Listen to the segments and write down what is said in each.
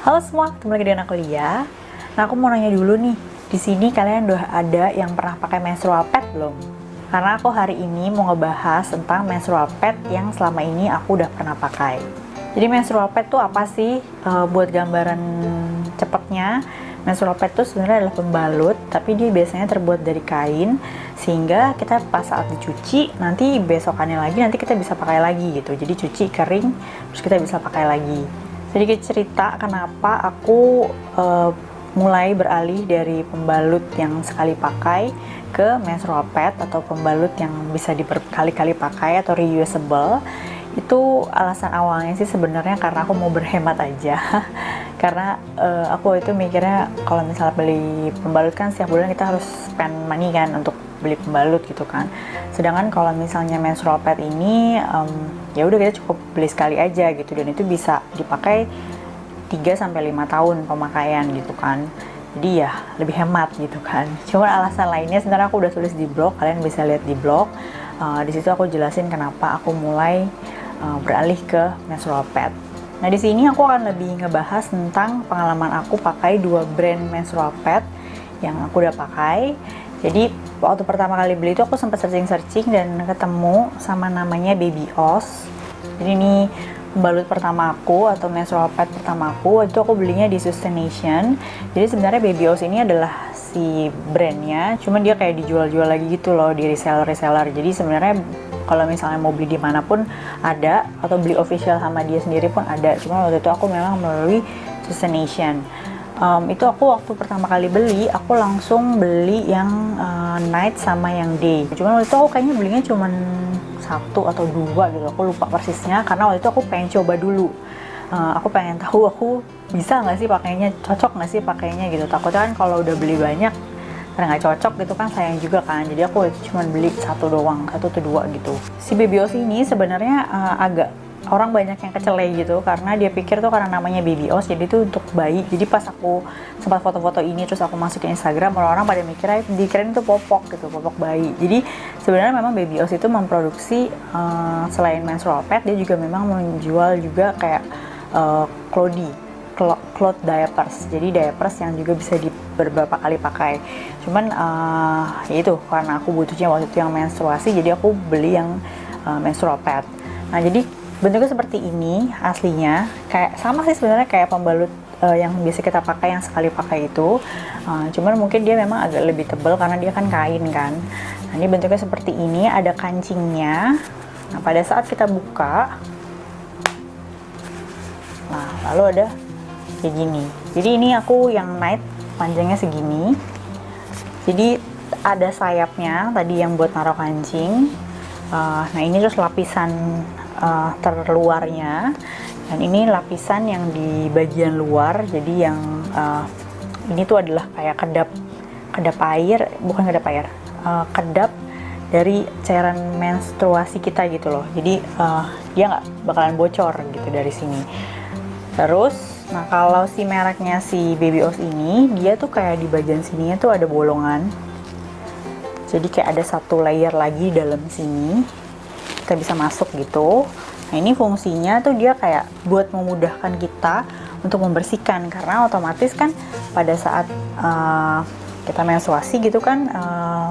Halo semua, ketemu lagi dengan aku Lia. Nah, aku mau nanya dulu nih, di sini kalian udah ada yang pernah pakai menstrual pad belum? Karena aku hari ini mau ngebahas tentang menstrual pad yang selama ini aku udah pernah pakai. Jadi menstrual pad tuh apa sih? Buat gambaran cepatnya, menstrual pad tuh sebenarnya adalah pembalut, tapi dia biasanya terbuat dari kain, sehingga kita pas saat dicuci, nanti besokannya lagi, nanti kita bisa pakai lagi gitu. Jadi cuci kering, terus kita bisa pakai lagi. Sedikit cerita kenapa aku mulai beralih dari pembalut yang sekali pakai ke menstrual pad atau pembalut yang bisa berkali-kali pakai atau reusable. Itu alasan awalnya sih sebenarnya karena aku mau berhemat aja. Karena aku itu mikirnya kalau misalnya beli pembalut kan setiap bulan kita harus spend money kan untuk beli pembalut gitu kan. Sedangkan kalau misalnya menstrual pad ini ya udah kita cukup beli sekali aja gitu, dan itu bisa dipakai 3-5 tahun pemakaian gitu kan. Jadi ya lebih hemat gitu kan. Cuma alasan lainnya sebenarnya aku udah tulis di blog, kalian bisa lihat di blog. Di situ aku jelasin kenapa aku mulai beralih ke menstrual pad. Nah, di sini aku akan lebih ngebahas tentang pengalaman aku pakai 2 brand menstrual pad yang aku udah pakai. Jadi waktu pertama kali beli itu aku sempat searching dan ketemu sama namanya Babyos. Jadi ini pembalut pertama aku atau menstrual pad pertama aku. Itu aku belinya di Sustaination. Jadi sebenarnya Babyos ini adalah si brandnya, cuman dia kayak dijual-jual lagi gitu loh di reseller. Jadi sebenarnya kalau misalnya mau beli dimanapun ada, atau beli official sama dia sendiri pun ada. Cuma waktu itu aku memang melalui Sustaination. Itu aku waktu pertama kali beli, aku langsung beli yang night sama yang day. Cuman waktu itu aku kayaknya belinya cuman 1 atau 2 gitu, aku lupa persisnya. Karena waktu itu aku pengen coba dulu. Aku pengen tahu aku bisa nggak sih pakainya, cocok nggak sih pakainya gitu. Takutnya kan kalau udah beli banyak karena nggak cocok gitu kan sayang juga kan. Jadi aku cuma beli 1 doang, 1 atau 2 gitu. Si Babyos ini sebenarnya agak orang banyak yang kecele gitu karena dia pikir tuh karena namanya Babyos jadi tuh untuk bayi. Jadi pas aku sempat foto-foto ini terus aku masukin Instagram, orang-orang pada mikirnya dikirain itu popok gitu, popok bayi. Jadi sebenarnya memang Babyos itu memproduksi selain menstrual pad, dia juga memang menjual juga kayak cloth diapers. Jadi diapers yang juga bisa beberapa kali pakai. Cuman ya itu karena aku butuhnya waktu itu yang menstruasi, jadi aku beli yang menstrual pad. Nah, jadi bentuknya seperti ini aslinya, kayak sama sih sebenarnya kayak pembalut yang biasa kita pakai yang sekali pakai itu. Cuman mungkin dia memang agak lebih tebal karena dia kan kain kan. Nah, ini bentuknya seperti ini, ada kancingnya. Nah, pada saat kita buka, nah lalu ada kayak gini. Jadi ini aku yang night, panjangnya segini. Jadi ada sayapnya tadi yang buat naruh kancing. Nah, ini terus lapisan terluarnya, dan ini lapisan yang di bagian luar. Jadi yang ini tuh adalah kayak kedap air, bukan kedap air, kedap dari cairan menstruasi kita gitu loh. Jadi dia nggak bakalan bocor gitu dari sini. Terus, nah kalau si mereknya si Babyos ini, dia tuh kayak di bagian sininya tuh ada bolongan. Jadi kayak ada 1 layer lagi dalam sini, kita bisa masuk gitu. Nah, ini fungsinya tuh dia kayak buat memudahkan kita untuk membersihkan, karena otomatis kan pada saat kita menstruasi gitu kan,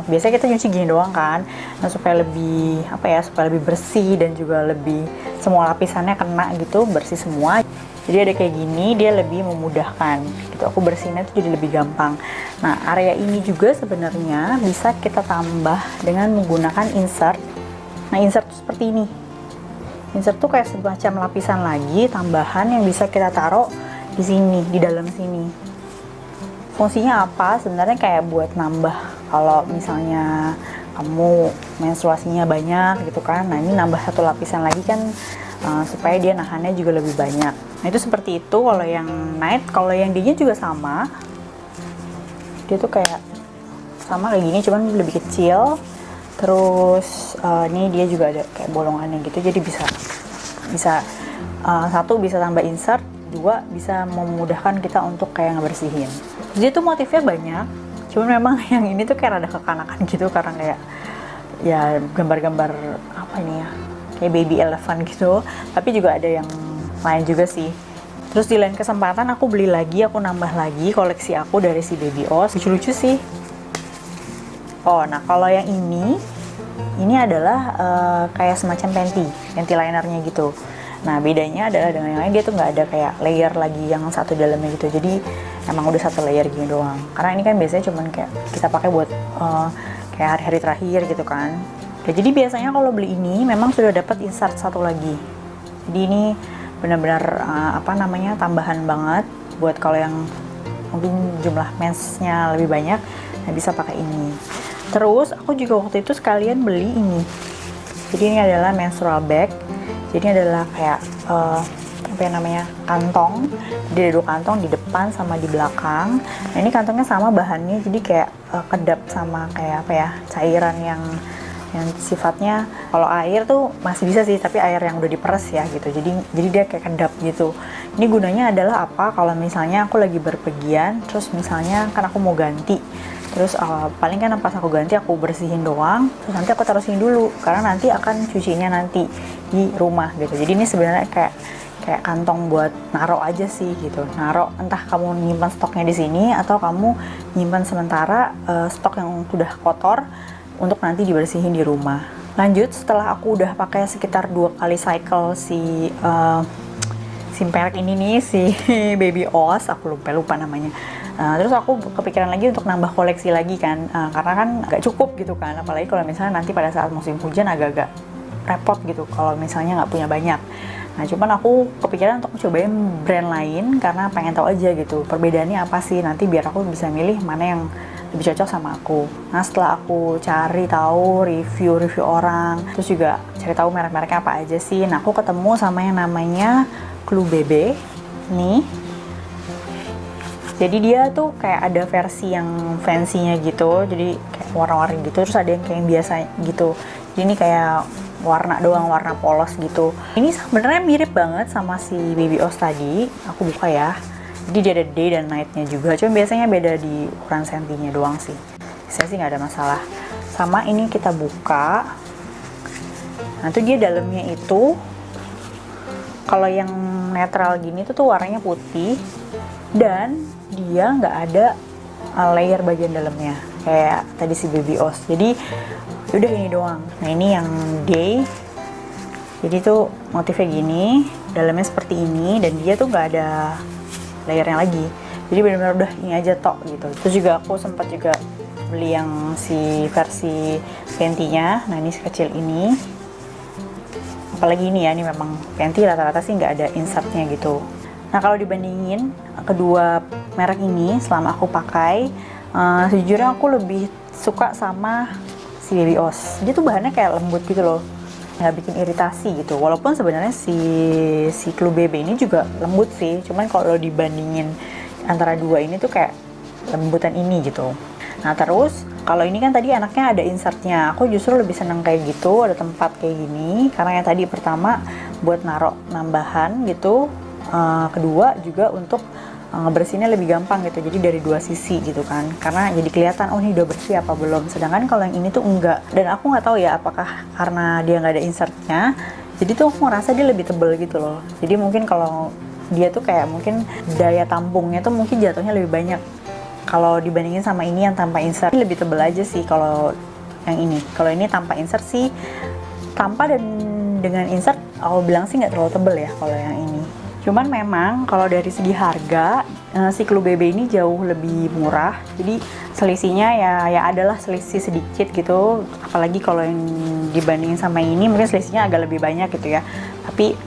biasanya kita nyuci gini doang kan. Nah, supaya lebih supaya lebih bersih dan juga lebih semua lapisannya kena gitu, bersih semua. Jadi ada kayak gini, dia lebih memudahkan gitu. Aku bersihinnya tuh jadi lebih gampang. Nah, area ini juga sebenarnya bisa kita tambah dengan menggunakan insert. Nah, insert tuh seperti ini. Insert tuh kayak semacam lapisan lagi tambahan yang bisa kita taruh di sini, di dalam sini. Fungsinya apa? Sebenarnya kayak buat nambah kalau misalnya kamu menstruasinya banyak gitu kan. Nah, ini nambah 1 lapisan lagi kan, supaya dia nahannya juga lebih banyak. Nah, itu seperti itu kalau yang night. Kalau yang day-nya juga sama. Dia tuh kayak sama kayak gini, cuman lebih kecil. Terus ini dia juga ada kayak bolongannya gitu, jadi bisa 1 bisa tambah insert, 2 bisa memudahkan kita untuk kayak ngebersihin. Jadi tuh motifnya banyak, cuman memang yang ini tuh kayak rada kekanakan gitu karena kayak ya gambar-gambar apa ini ya, kayak baby elephant gitu. Tapi juga ada yang lain juga sih. Terus di lain kesempatan aku beli lagi, aku nambah lagi koleksi aku dari si Baby Oz. Lucu-lucu sih. Oh, nah kalau yang ini adalah kayak semacam panty linernya gitu. Nah bedanya adalah dengan yang lain, dia tuh nggak ada kayak layer lagi yang satu dalamnya gitu. Jadi emang udah satu layer gini doang. Karena ini kan biasanya cuman kayak kita pakai buat kayak hari-hari terakhir gitu kan. Ya, jadi biasanya kalau beli ini memang sudah dapat insert satu lagi. Jadi ini benar-benar tambahan banget buat kalau yang mungkin jumlah mensnya lebih banyak, nah bisa pakai ini. Terus aku juga waktu itu sekalian beli ini. Jadi ini adalah menstrual bag. Jadi ini adalah kayak kantong. Jadi ada 2 kantong di depan sama di belakang. Nah ini kantongnya sama bahannya, jadi kayak kedap sama kayak cairan yang sifatnya, kalau air tuh masih bisa sih, tapi air yang udah diperes ya gitu. Jadi dia kayak kedap gitu. Ini gunanya adalah apa? Kalau misalnya aku lagi berpergian, terus misalnya kan aku mau ganti, terus paling kan pas aku ganti aku bersihin doang, terus nanti aku taruh sini dulu karena nanti akan cucinya nanti di rumah gitu. Jadi ini sebenarnya kayak kantong buat naro aja sih gitu. Naro, entah kamu nyimpan stoknya di sini atau kamu nyimpan sementara stok yang sudah kotor untuk nanti dibersihin di rumah. Lanjut, setelah aku udah pakai sekitar 2 kali cycle si merek ini nih, si Baby Oz, aku lupa namanya. Terus aku kepikiran lagi untuk nambah koleksi lagi kan, karena kan nggak cukup gitu kan, apalagi kalau misalnya nanti pada saat musim hujan agak-agak repot gitu kalau misalnya nggak punya banyak. Nah cuman aku kepikiran untuk cobain brand lain karena pengen tahu aja gitu perbedaannya apa sih, nanti biar aku bisa milih mana yang lebih cocok sama aku. Nah setelah aku cari tahu review orang, terus juga cari tahu merek-mereknya apa aja sih, nah aku ketemu sama yang namanya Club Bebe nih. Jadi dia tuh kayak ada versi yang fancy-nya gitu, jadi kayak warna-warni gitu, terus ada yang kayak biasa gitu. Jadi ini kayak warna doang, warna polos gitu. Ini sebenarnya mirip banget sama si Baby Oz tadi. Aku buka ya. Jadi dia ada day dan night-nya juga. Cuma biasanya beda di ukuran sentinya doang sih. Saya sih nggak ada masalah. Sama ini kita buka. Nah tuh dia dalamnya itu, kalau yang netral gini tuh warnanya putih dan dia nggak ada layer bagian dalamnya kayak tadi si Baby Oz. Jadi udah ini doang. Nah ini yang day, jadi tuh motifnya gini, dalamnya seperti ini, dan dia tuh nggak ada layernya lagi, jadi benar-benar udah ini aja tok gitu. Terus juga aku sempat juga beli yang si versi panty-nya. Nah ini sekecil ini, apalagi ini ya, ini memang panty rata-rata sih nggak ada insertnya gitu. Nah kalau dibandingin kedua merek ini selama aku pakai, sejujurnya aku lebih suka sama si Baby Oz. Dia tuh bahannya kayak lembut gitu loh, nggak bikin iritasi gitu. Walaupun sebenarnya si Club Bebe ini juga lembut sih, cuman kalau dibandingin antara dua ini tuh kayak lembutan ini gitu. Nah terus kalau ini kan tadi anaknya ada insertnya, aku justru lebih seneng kayak gitu, ada tempat kayak gini, karena yang tadi pertama buat naruh nambahan gitu, kedua juga untuk ngebersihinnya lebih gampang gitu, jadi dari 2 sisi gitu kan, karena jadi kelihatan oh ini udah bersih apa belum. Sedangkan kalau yang ini tuh enggak, dan aku nggak tahu ya apakah karena dia nggak ada insertnya, jadi tuh aku ngerasa dia lebih tebel gitu loh. Jadi mungkin kalau dia tuh kayak mungkin daya tampungnya tuh mungkin jatuhnya lebih banyak kalau dibandingin sama ini yang tanpa insert. Lebih tebel aja sih kalau yang ini. Kalau ini tanpa insert sih, tanpa dan dengan insert aku bilang sih nggak terlalu tebel ya kalau yang ini. Cuman memang kalau dari segi harga, si Club Bebe ini jauh lebih murah. Jadi selisihnya ya adalah selisih sedikit gitu. Apalagi kalau yang dibandingin sama ini mungkin selisihnya agak lebih banyak gitu ya. Tapi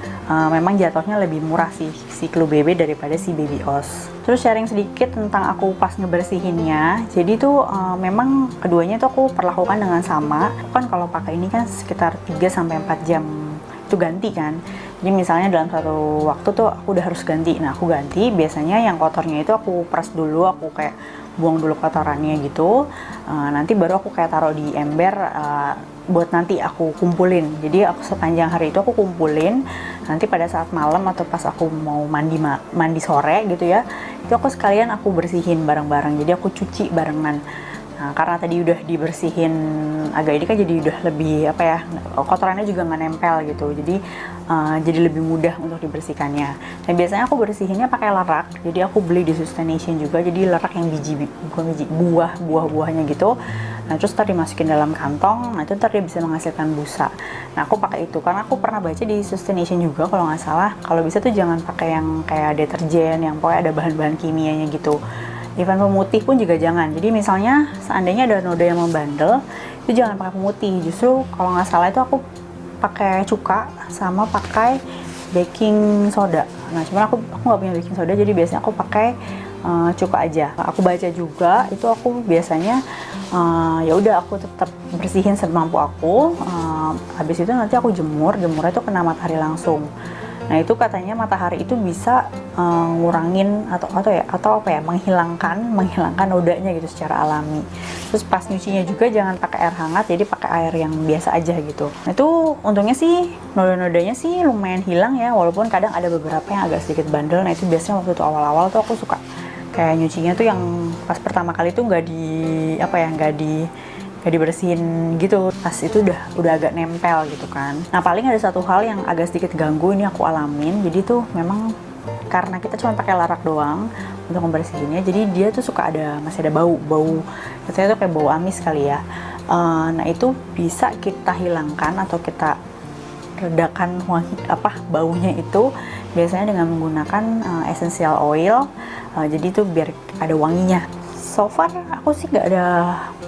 memang jatuhnya lebih murah sih si Club Bebe daripada si Baby Oz. Terus sharing sedikit tentang aku pas ngebersihinnya. Jadi tuh memang keduanya tuh aku perlakukan dengan sama. Kan kalau pakai ini kan sekitar 3-4 jam itu ganti kan. Jadi misalnya dalam satu waktu tuh aku udah harus ganti. Nah aku ganti, biasanya yang kotornya itu aku peras dulu, aku kayak buang dulu kotorannya gitu. Nanti baru aku kayak taruh di ember buat nanti aku kumpulin. Jadi aku sepanjang hari itu aku kumpulin. Nanti pada saat malam atau pas aku mau mandi sore gitu ya, itu aku sekalian aku bersihin bareng-bareng. Jadi aku cuci barengan. Nah, karena tadi udah dibersihin agak ini kan jadi udah lebih apa ya, kotorannya juga nggak nempel gitu, jadi lebih mudah untuk dibersihkannya. Dan biasanya aku bersihinnya pakai lerak, jadi aku beli di Sustaination juga, jadi lerak yang bukan biji, buah-buahnya gitu. Nah terus ntar dimasukin dalam kantong, nah itu ntar dia bisa menghasilkan busa. Nah aku pakai itu karena aku pernah baca di Sustaination juga kalau nggak salah, kalau bisa tuh jangan pakai yang kayak deterjen yang pokoknya ada bahan-bahan kimianya gitu. Even pemutih pun juga jangan. Jadi misalnya seandainya ada noda yang membandel, itu jangan pakai pemutih. Justru kalau nggak salah itu aku pakai cuka sama pakai baking soda. Nah cuman aku nggak punya baking soda, jadi biasanya aku pakai cuka aja. Aku baca juga itu aku biasanya ya udah aku tetap bersihin semampu aku. Habis itu nanti aku jemurnya itu kena matahari langsung. Nah itu katanya matahari itu bisa ngurangin atau apa ya, menghilangkan nodanya gitu secara alami. Terus pas nyucinya juga jangan pakai air hangat, jadi pakai air yang biasa aja gitu. Nah itu untungnya sih noda-nodanya sih lumayan hilang ya, walaupun kadang ada beberapa yang agak sedikit bandel. Nah itu biasanya waktu itu awal-awal tuh aku suka kayak nyucinya tuh yang pas pertama kali tuh nggak dibersihin gitu, pas itu udah agak nempel gitu kan. Nah paling ada satu hal yang agak sedikit ganggu, ini aku alamin. Jadi tuh memang karena kita cuma pakai larak doang untuk membersihinnya, jadi dia tuh suka masih ada bau katanya tuh kayak bau amis kali ya. Nah itu bisa kita hilangkan atau kita redakan baunya itu biasanya dengan menggunakan essential oil. Jadi tuh biar ada wanginya. So far aku sih nggak ada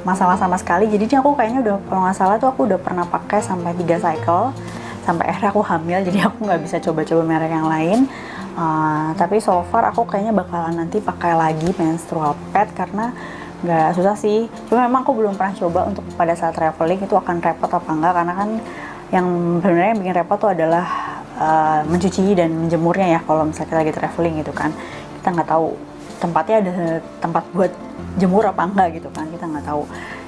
masalah sama sekali. Jadi aku kayaknya udah, kalau nggak salah tuh aku udah pernah pakai sampai 3 cycle sampai akhirnya aku hamil, jadi aku nggak bisa coba-coba merek yang lain. Tapi so far aku kayaknya bakalan nanti pakai lagi menstrual pad karena nggak susah sih. Cuma memang aku belum pernah coba untuk pada saat traveling itu akan repot apa enggak, karena kan yang sebenarnya bikin repot tuh adalah mencuci dan menjemurnya ya. Kalau misalnya kita lagi traveling gitu kan, kita nggak tahu tempatnya ada tempat buat jemur apa enggak gitu kan, kita nggak tahu.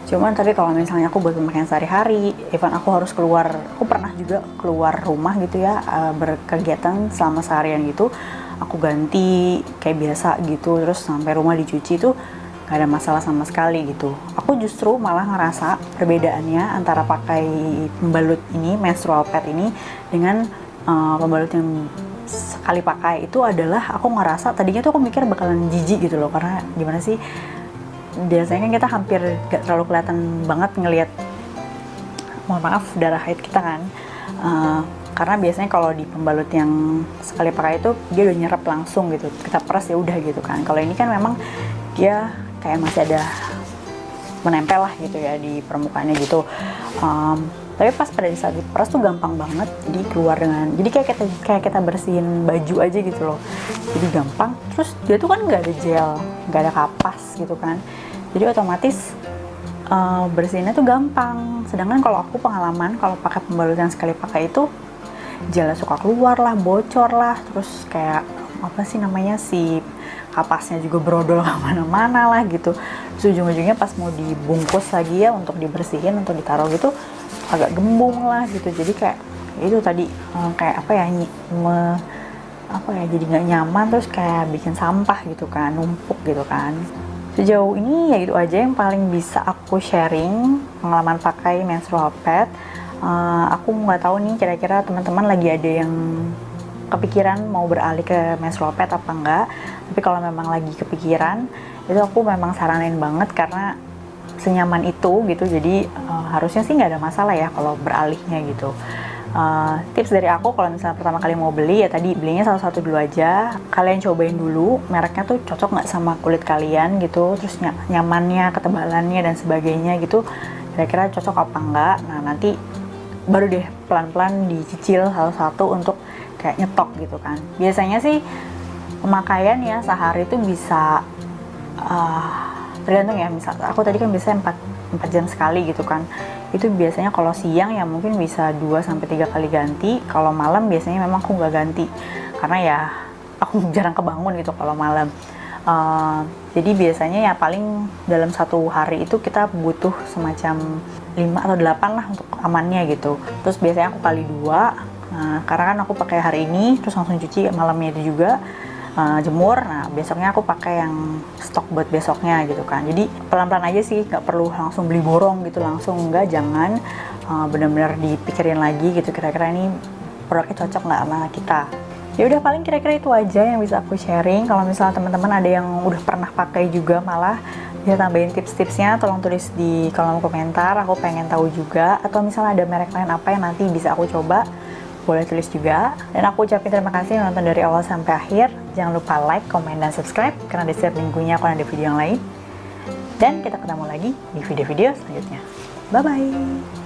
Cuman tapi kalau misalnya aku buat pemakaian sehari-hari, even aku harus keluar, aku pernah juga keluar rumah gitu ya, berkegiatan selama seharian gitu, aku ganti kayak biasa gitu, terus sampai rumah dicuci tuh gak ada masalah sama sekali gitu. Aku justru malah ngerasa perbedaannya antara pakai pembalut ini, menstrual pad ini, dengan pembalut yang sekali pakai itu adalah, aku ngerasa tadinya tuh aku mikir bakalan jijik gitu loh, karena gimana sih, biasanya kan kita hampir gak terlalu kelihatan banget ngelihat, mohon maaf, darah haid kita kan, karena biasanya kalau di pembalut yang sekali pakai itu dia udah nyerap langsung gitu, kita peras ya udah gitu kan. Kalau ini kan memang dia kayak masih ada menempel lah gitu ya di permukaannya gitu. Tapi pas pada saat diperas tuh gampang banget, jadi keluar dengan, jadi kayak kita bersihin baju aja gitu loh, jadi gampang. Terus dia tuh kan nggak ada gel, nggak ada kapas gitu kan, jadi otomatis bersihinnya tuh gampang. Sedangkan kalau aku pengalaman kalau pakai pembalut yang sekali pakai itu gelnya suka keluar lah, bocor lah, terus kayak apa sih namanya, si kapasnya juga brodol kemana-mana lah gitu. Terus ujung-ujungnya pas mau dibungkus lagi ya untuk dibersihin, untuk ditaruh gitu, agak gembung lah gitu. Jadi kayak itu tadi kayak apa ya, jadi nggak nyaman, terus kayak bikin sampah gitu kan, numpuk gitu kan. Sejauh ini ya itu aja yang paling bisa aku sharing pengalaman pakai menstrual pad. Aku nggak tahu nih kira-kira teman-teman lagi ada yang kepikiran mau beralih ke menstrual pad apa enggak. Tapi kalau memang lagi kepikiran, itu aku memang saranin banget karena senyaman itu gitu. Jadi harusnya sih nggak ada masalah ya kalau beralihnya gitu. Tips dari aku kalau misalnya pertama kali mau beli, ya tadi belinya satu-satu dulu aja. Kalian cobain dulu mereknya tuh cocok nggak sama kulit kalian gitu, terus nyamannya, ketebalannya dan sebagainya gitu, kira-kira cocok apa enggak. Nah nanti baru deh pelan-pelan dicicil satu-satu untuk kayak nyetok gitu kan. Biasanya sih pemakaian ya sehari itu bisa tergantung ya. Misal aku tadi kan biasanya 4 jam sekali gitu kan. Itu biasanya kalau siang ya mungkin bisa 2-3 kali ganti. Kalau malam biasanya memang aku nggak ganti, karena ya aku jarang kebangun gitu kalau malam. Jadi biasanya ya paling dalam satu hari itu kita butuh semacam 5 atau 8 lah untuk amannya gitu. Terus biasanya aku kali 2, karena kan aku pakai hari ini terus langsung cuci malamnya itu juga. jemur. Nah besoknya aku pakai yang stok buat besoknya gitu kan. Jadi pelan-pelan aja sih, nggak perlu langsung beli borong gitu langsung, enggak, jangan. Benar-benar dipikirin lagi gitu, kira-kira ini produknya cocok nggak sama kita. Ya udah, paling kira-kira itu aja yang bisa aku sharing. Kalau misalnya teman-teman ada yang udah pernah pakai juga, malah bisa tambahin tips-tipsnya, tolong tulis di kolom komentar, aku pengen tahu juga. Atau misalnya ada merek lain apa yang nanti bisa aku coba, boleh tulis juga. Dan aku ucapin terima kasih nonton dari awal sampai akhir. Jangan lupa like, komen, dan subscribe, karena di setiap minggunya aku ada video yang lain. Dan kita ketemu lagi di video-video selanjutnya. Bye-bye!